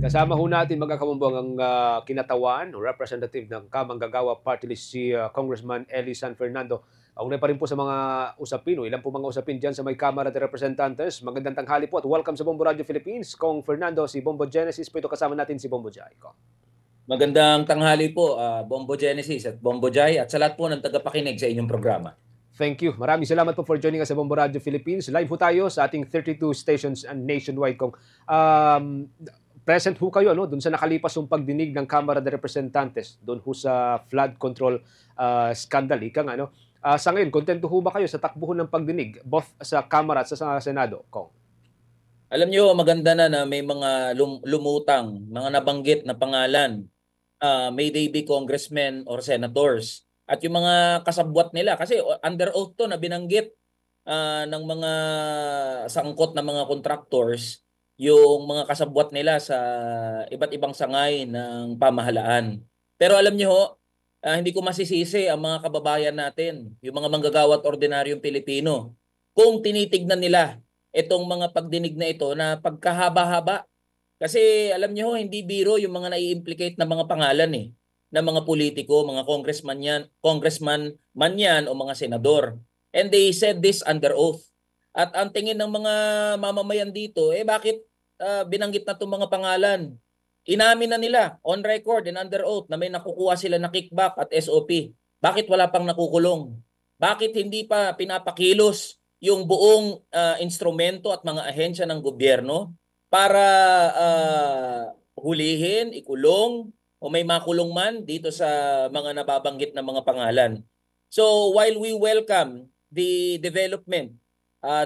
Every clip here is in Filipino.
Kasama ho natin mga kamumbong ang kinatawan o representative ng Kamanggagawa Party List si Congressman Eli San Fernando. Kaunay pa rin po sa mga usapin o ilan po mga usapin dyan sa may Kamara de Representantes. Magandang tanghali po at welcome sa Bombo Radio Philippines. Kong Fernando, si Bombo Genesis po ito kasama natin si Bombo Jai. Magandang tanghali po, Bombo Genesis at Bombo Jai at sa lahat po ng tagapakinig sa inyong programa. Thank you. Maraming salamat po for joining us sa Bombo Radio Philippines. Live po tayo sa ating 32 stations and nationwide. Kung present ho kayo doon sa nakalipas yung pagdinig ng Kamara de Representantes doon ho sa flood control scandal. Sa ngayon, kontento ho ba kayo sa takbuhan ng pagdinig both sa Kamara at sa Senado, Kong? Alam niyo, maganda na may mga lumutang, mga nabanggit na pangalan, may they be congressmen or senators, at yung mga kasabwat nila. Kasi under oath to na binanggit ng mga sangkot na mga contractors, yung mga kasabwat nila sa iba't ibang sangay ng pamahalaan. Pero alam niyo, hindi ko masisisi ang mga kababayan natin, yung mga manggagawa at ordinaryong Pilipino, kung tinitignan nila itong mga pagdinig na ito na pagkahaba-haba. Kasi alam niyo, hindi biro yung mga nai-implicate na mga pangalan ng mga politiko, mga congressman man yan o mga senador. And they said this under oath. At ang tingin ng mga mamamayan dito, bakit binanggit na itong mga pangalan? Inamin na nila on record and under oath na may nakukuha sila na kickback at SOP. Bakit wala pang nakukulong? Bakit hindi pa pinapakilos yung buong instrumento at mga ahensya ng gobyerno para hulihin, ikulong, o may makulong man dito sa mga nababanggit na mga pangalan? So while we welcome the development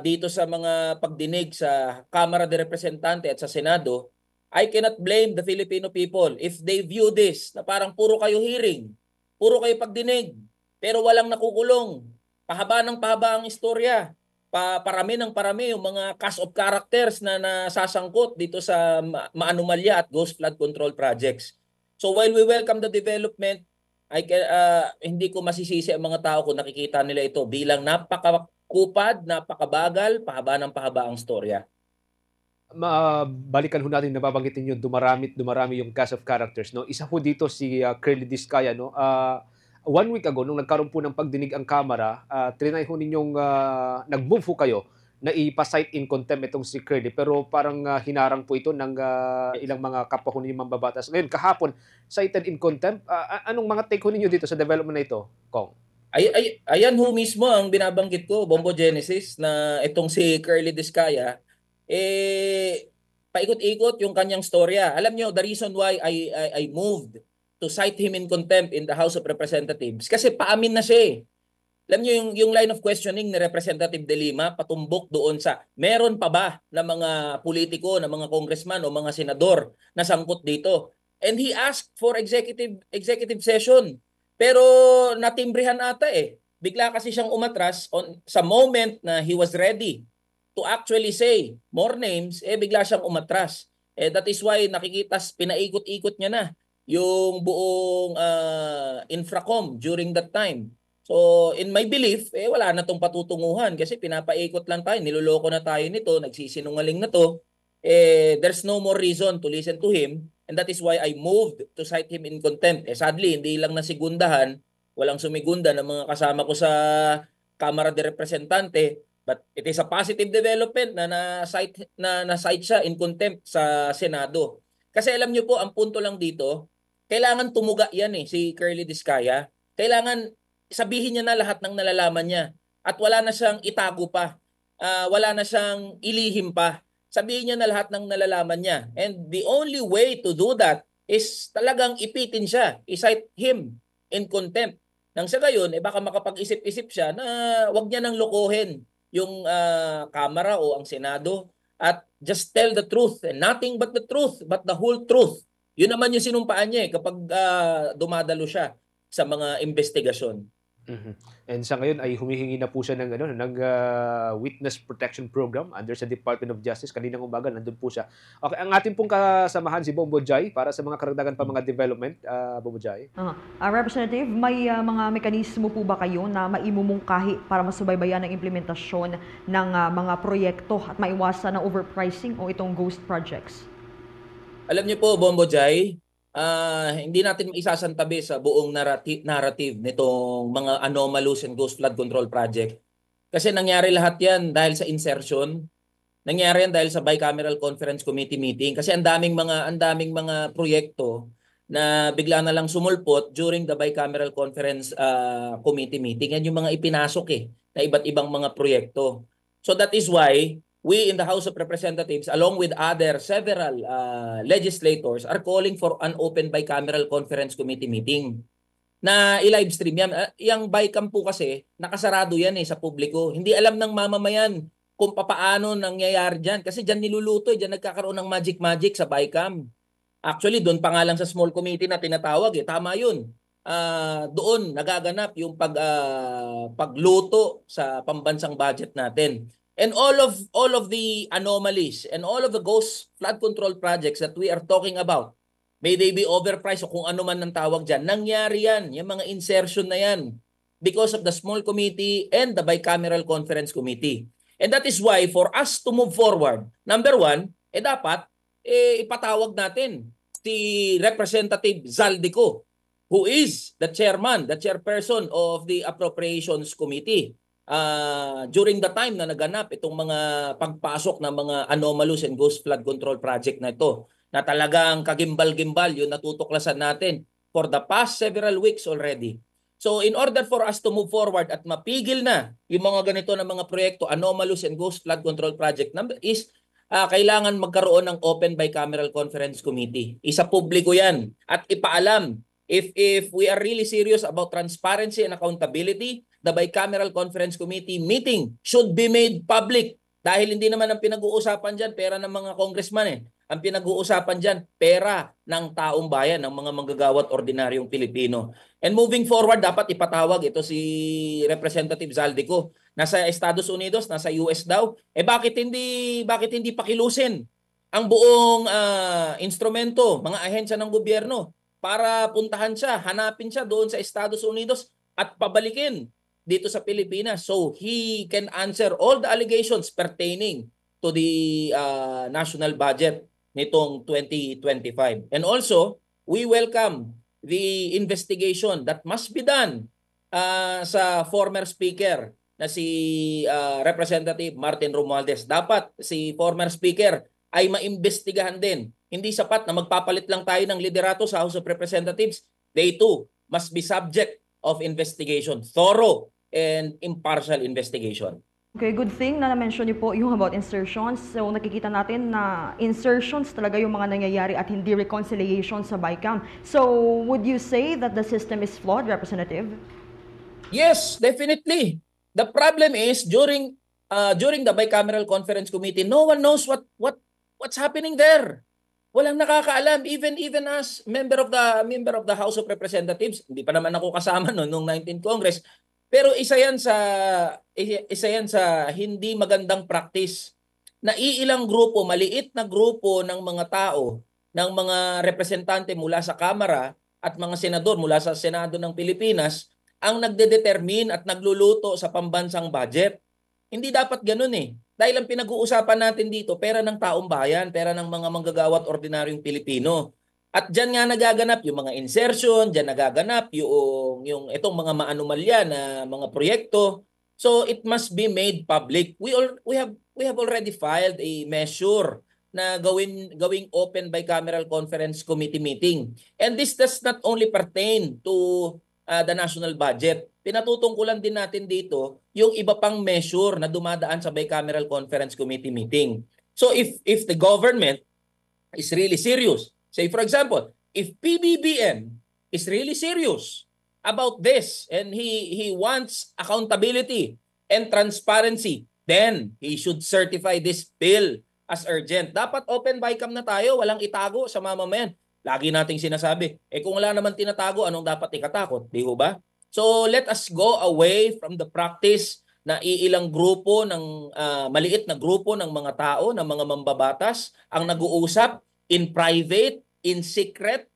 dito sa mga pagdinig sa Kamara de Representante at sa Senado, I cannot blame the Filipino people if they view this na parang puro kayo hearing, puro kayo pagdinig, pero walang nakukulong. Pahaba ng pahaba ang istorya. Parami ng parami yung mga cast of characters na nasasangkot dito sa maanumalya at ghost flood control projects. So while we welcome the development, hindi ko masisisi ang mga tao kung nakikita nila ito bilang napakakupad, napakabagal, pahaba ng pahaba ang storya. Balikan ho natin, nababanggit ninyo, dumarami yung cast of characters. Isa ho dito si Curly Discaya. 1 week ago, nung nagkaroon po ng pagdinig ang Kamara, trinay ho ninyong nag-move ho kayo na ipa-cite in contempt itong si Curly. Pero parang hinarang po ito ng ilang mga kapwa ho ninyong mambabatas. Ngayon, kahapon, cited in contempt. Anong mga take ho ninyo dito sa development na ito, Kong? Ayan ho mismo ang binabanggit ko, Bombo Genesis, na itong si Curly Discaya, paikot-ikot yung kanyang storya. Alam nyo, the reason why I moved to cite him in contempt in the House of Representatives, kasi paamin na siya. Alam nyo, yung line of questioning ni Representative De Lima patumbok doon sa meron pa ba na mga politiko, na mga congressman o mga senador na sangkot dito. And he asked for executive session. Pero natimbrihan ata Bigla kasi siyang umatras sa moment na he was ready to actually say more names, bigla siyang umatras. That is why nakikita, pinaikot-ikot niya na yung buong infracom during that time. So in my belief, wala na tong patutunguhan kasi pinapaikot lang tayo, niloloko na tayo nito, nagsisinungaling na to. There's no more reason to listen to him, and that is why I moved to cite him in contempt. Sadly, hindi lang nasigundahan, walang sumigunda ng mga kasama ko sa Kamara de Representante, but it is a positive development na na-cite siya in contempt sa Senado. Kasi alam niyo po, ang punto lang dito, kailangan tumuga yan si Curly Discaya. Kailangan sabihin niya na lahat ng nalalaman niya. At wala na siyang itago pa. Wala na siyang ilihim pa. Sabihin niya na lahat ng nalalaman niya. And the only way to do that is talagang ipitin siya. I-cite him in contempt. Nang sa gayon, baka makapag-isip-isip siya na wag niya nang lokohin yung Kamara o ang Senado at just tell the truth and nothing but the truth, but the whole truth. Yun naman yung sinumpaan niya kapag dumadalo siya sa mga investigasyon. And sa ngayon ay humihingi na po siya ng Witness Protection Program under sa Department of Justice. Kaninang umaga nandun po siya. Okay, ang ating pong kasamahan si Bombo Jai para sa mga karagdagan pa mga development. Bombo Jai. Representative, may mga mekanismo po ba kayo na maimumungkahi para masubaybayan ang implementasyon ng mga proyekto at maiwasan ng overpricing o itong ghost projects? Alam niyo po, Bombo Jai, hindi natin isasantabi sa buong narrative nitong mga anomalous and ghost flood control project. Kasi nangyari lahat yan dahil sa insertion. Nangyari yan dahil sa Bicameral Conference Committee meeting. Kasi ang daming mga proyekto na bigla na lang sumulpot during the Bicameral Conference Committee meeting. Yan yung mga ipinasok na iba't ibang mga proyekto. So that is why we in the House of Representatives, along with other several legislators, are calling for an open Bicameral Conference Committee meeting na i-live stream yan. Yung BICAM po kasi, nakasarado yan sa publiko. Hindi alam ng mamamayan kung papaano nangyayari dyan. Kasi dyan niluluto, dyan nagkakaroon ng magic-magic sa BICAM. Actually, doon pa nga lang sa small committee na tinatawag, tama yun. Doon nagaganap yung pagluto sa pambansang budget natin. And all of the anomalies and all of the ghost flood control projects that we are talking about, may they be overpriced o kung ano man ang tawag dyan, nangyari yan, yung mga insertion na yan, because of the small committee and the Bicameral Conference Committee. And that is why for us to move forward, number one, dapat ipatawag natin si Representative Zaldico, who is the chairperson of the Appropriations Committee. During the time na naganap itong mga pagpasok ng mga anomalous and ghost flood control project na ito, na talagang kagimbal-gimbal yung natutuklasan natin for the past several weeks already. So in order for us to move forward at mapigil na yung mga ganito na mga proyekto, anomalous and ghost flood control project, is kailangan magkaroon ng open bicameral conference committee. Isa publiko yan at ipaalam if we are really serious about transparency and accountability, the bicameral conference committee meeting should be made public. Dahil hindi naman ang pinag-uusapan dyan, pera ng mga congressman Ang pinag-uusapan dyan, pera ng taong bayan, ng mga manggagawat ordinaryong Pilipino. And moving forward, dapat ipatawag ito si Representative Zaldico. Nasa Estados Unidos, nasa US daw. Bakit hindi pakilusin ang buong instrumento, mga ahensya ng gobyerno para puntahan siya, hanapin siya doon sa Estados Unidos at pabalikin dito sa Pilipinas so he can answer all the allegations pertaining to the national budget nitong 2025. And also, we welcome the investigation that must be done sa former speaker na si Representative Martin Romualdez. Dapat si former speaker ay maimbestigahan din. Hindi sapat na magpapalit lang tayo ng liderato sa House of Representatives. They too must be subject of investigation, thorough and impartial investigation. Okay, good thing na na-mention niyo po yung about insertions. So nakikita natin na insertions talaga yung mga nangyayari at hindi reconciliation sa BICAM. So would you say that the system is flawed, Representative? Yes, definitely. The problem is during the Bicameral Conference Committee, no one knows what's happening there. Walang nakakaalam, even as member of the House of Representatives. Hindi pa naman ako kasama noong 19th Congress. Pero isa yan sa hindi magandang practice na iilang grupo, maliit na grupo ng mga tao, ng mga representante mula sa Kamara at mga senador mula sa Senado ng Pilipinas ang nagdedetermine at nagluluto sa pambansang budget. Hindi dapat ganun Dahil ang pinag-uusapan natin dito, pera ng taong bayan, pera ng mga manggagawat ordinaryong Pilipino. At dyan nga nagaganap yung mga insertion, dyan nagaganap yung itong mga maanomalya na mga proyekto. So it must be made public. We have already filed a measure na gawing open bicameral conference committee meeting. And this does not only pertain to the national budget. Pinatutungkulan din natin dito yung iba pang measure na dumadaan sa bicameral conference committee meeting. So if the government is really serious, say for example, if PBBM is really serious about this and he wants accountability and transparency, then he should certify this bill as urgent. Dapat open BICAM na tayo, walang itago sa mamamayan. Lagi nating sinasabi, kung wala naman tinatago, anong dapat ikatakot? Di ba? So let us go away from the practice na iilang grupo ng maliit na grupo ng mga tao, ng mga mambabatas ang nag-uusap in private, in secret.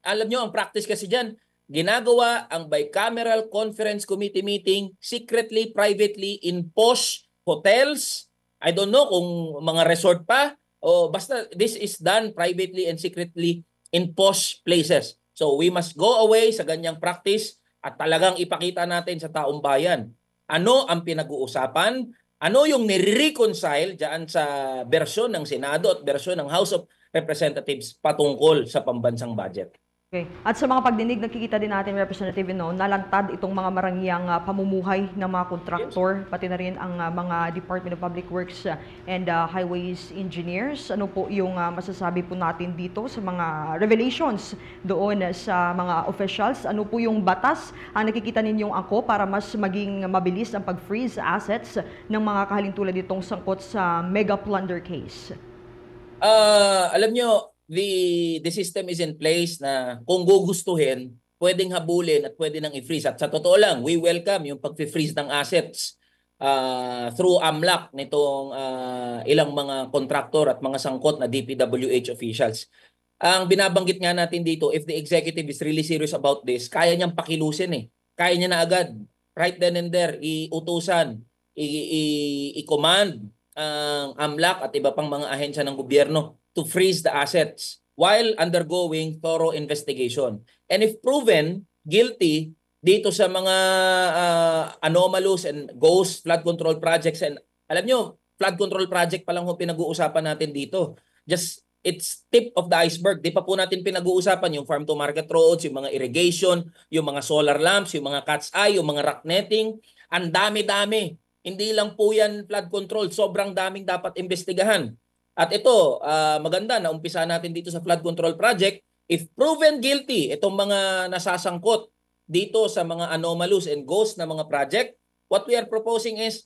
Alam nyo, ang practice kasi dyan, ginagawa ang bicameral conference committee meeting secretly, privately, in posh hotels. I don't know kung mga resort pa, o basta this is done privately and secretly in posh places. So we must go away sa ganyang practice at talagang ipakita natin sa taong bayan ano ang pinag-uusapan, ano yung nire-reconcile dyan sa bersyon ng Senado at bersyon ng House of Representatives patungkol sa pambansang budget. Okay. At sa mga pagdinig, nakikita din natin, Representative, no, nalantad itong mga marangyang pamumuhay ng mga kontraktor, pati na rin ang mga Department of Public Works and Highways Engineers. Ano po yung masasabi po natin dito sa mga revelations doon sa mga officials? Ano po yung batas ang nakikita ninyong ako para mas maging mabilis ang pag-freeze assets ng mga kahalintulad itong sangkot sa mega plunder case? Alam nyo, the system is in place na kung gugustuhin, pwedeng habulin at pwede nang i-freeze. At sa totoo lang, we welcome yung pag-freeze ng assets through AMLAC nitong ilang mga kontraktor at mga sangkot na DPWH officials. Ang binabanggit nga natin dito, if the executive is really serious about this, kaya niyang pakilusin eh. Kaya niya na agad, right then and there, iutusan, i-command ang AMLAC at iba pang mga ahensya ng gobyerno to freeze the assets while undergoing thorough investigation. And if proven guilty dito sa mga anomalous and ghost flood control projects, and alam nyo, flood control project pa lang ho pinag-uusapan natin dito. Just, it's tip of the iceberg. Di pa po natin pinag-uusapan yung farm to market roads, yung mga irrigation, yung mga solar lamps, yung mga cat's eye, yung mga rock netting. Ang dami-dami. Hindi lang po yan flood control. Sobrang daming dapat investigahan. At ito, maganda na umpisa natin dito sa flood control project. If proven guilty, itong mga nasasangkot dito sa mga anomalous and ghost na mga project, what we are proposing is,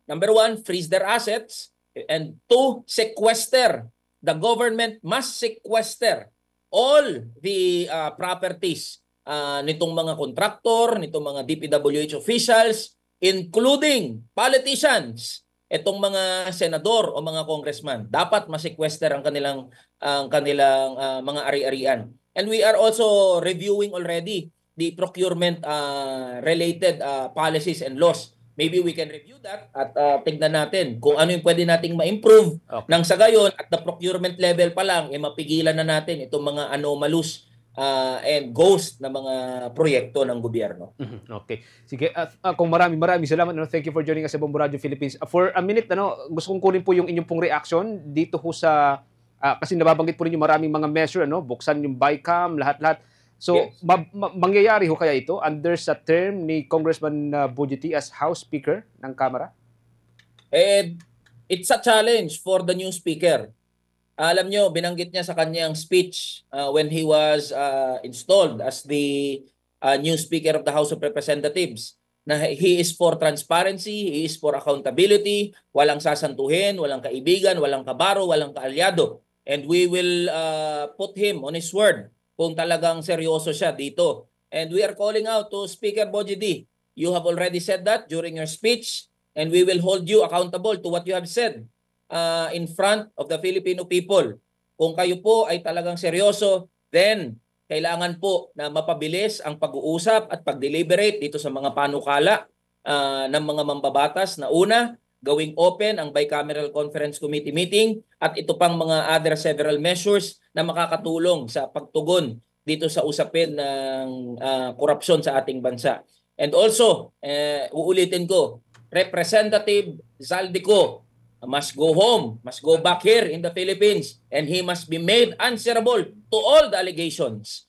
number one, freeze their assets, and two, sequester. The government must sequester all the properties nitong mga contractor, nitong mga DPWH officials, including politicians. Itong mga senador o mga congressman, dapat ma-sequester ang kanilang mga ari-arian. And we are also reviewing already the procurement related policies and laws. Maybe we can review that at tignan natin kung ano yung pwede nating ma-improve. Okay. Nang sa gayon at the procurement level pa lang, mapigilan na natin itong mga anomalous and ghost na mga proyekto ng gobyerno. Okay. Sige, kung maraming salamat. Thank you for joining us sa Bombo Radio Philippines. For a minute, gusto kong kunin po yung inyong pong reaction dito ho sa, kasi nababanggit po rin yung maraming mga measure, buksan yung BICAM, lahat-lahat. So, Yes. mangyayari ho kaya ito under sa term ni Congressman Bujiti as House Speaker ng Kamara? It's a challenge for the new speaker. Alam nyo, binanggit niya sa kanyang speech when he was installed as the new Speaker of the House of Representatives na he is for transparency, he is for accountability, walang sasantuhin, walang kaibigan, walang kabaro, walang kaalyado. And we will put him on his word kung talagang seryoso siya dito. And we are calling out to Speaker Bojidi. You have already said that during your speech, and we will hold you accountable to what you have said in front of the Filipino people. Kung kayo po ay talagang seryoso, then kailangan po na mapabilis ang pag-uusap at pag-deliberate dito sa mga panukala ng mga mambabatas na una, gawing open ang Bicameral Conference Committee meeting at ito pang mga other several measures na makakatulong sa pagtugon dito sa usapin ng korupsyon sa ating bansa. And also, uulitin ko, Representative Zaldico must go home, must go back here in the Philippines, and he must be made answerable to all the allegations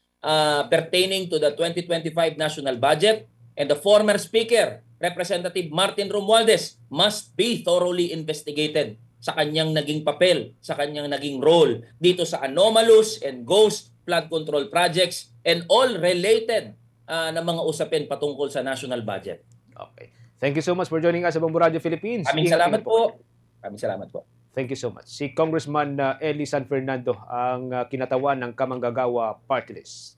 pertaining to the 2025 national budget. And the former speaker, Representative Martin Romualdez, must be thoroughly investigated sa kanyang naging papel, sa kanyang naging role dito sa anomalous and ghost flood control projects and all related na mga usapin patungkol sa national budget. Okay. Thank you so much for joining us sa Bombo Radio Philippines. Maraming salamat po. Maraming salamat po. Thank you so much. Si Congressman Eli San Fernando ang kinatawan ng Kamanggagawa Party List.